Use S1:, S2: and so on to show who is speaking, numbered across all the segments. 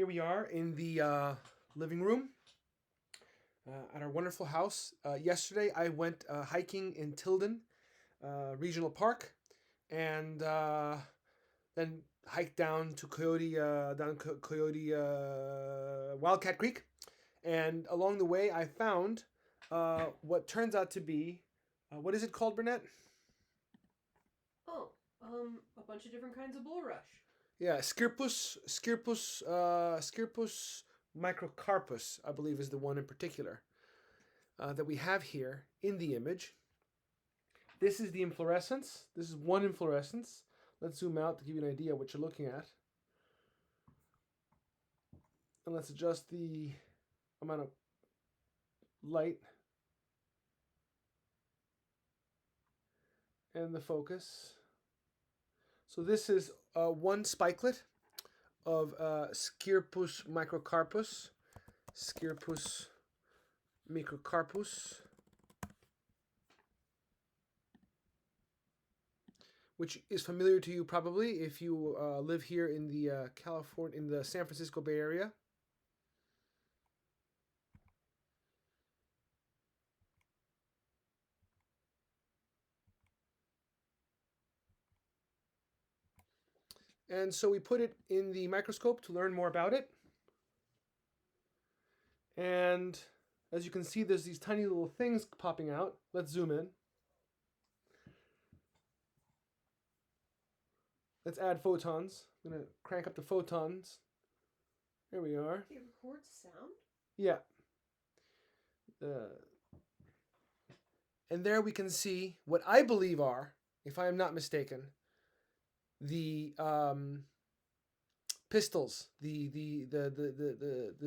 S1: here we are in the living room at our wonderful house. Yesterday I went hiking in Tilden Regional Park, and then hiked down to Coyote Wildcat Creek. And along the way I found what turns out to be, what is it called, Burnett?
S2: Oh, a bunch of different kinds of bulrush.
S1: Yeah, Scirpus microcarpus, I believe, is the one in particular that we have here in the image. This is the inflorescence. This is one inflorescence. Let's zoom out to give you an idea of what you're looking at. And let's adjust the amount of light and the focus. So this is one spikelet of Scirpus microcarpus. Scirpus microcarpus, which is familiar to you probably if you live here in the in the San Francisco Bay Area. And so we put it in the microscope to learn more about it. And as you can see, there's these tiny little things popping out. Let's zoom in. Let's add photons. I'm going to crank up the photons. There we are.
S2: It records sound?
S1: Yeah. And there we can see what I believe are, if I am not mistaken, the pistils, the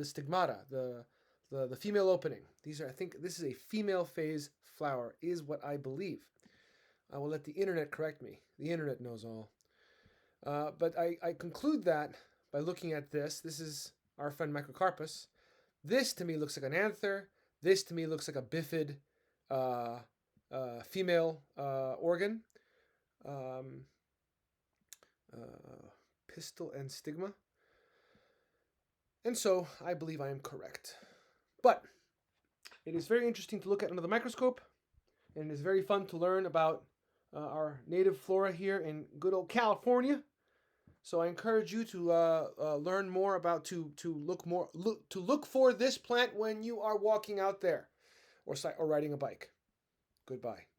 S1: stigmata, the female opening. These are, I think, this is a female phase flower, is what I believe. I will let the internet correct me. The internet knows all. But I conclude that by looking at this. This is our friend microcarpus. This to me looks like an anther. This to me looks like a bifid female organ. Pistil and stigma. And so I believe I am correct. But it is very interesting to look at under the microscope, and it is very fun to learn about our native flora here in good old California. So I encourage you to learn more about to look for this plant when you are walking out there or riding a bike. Goodbye.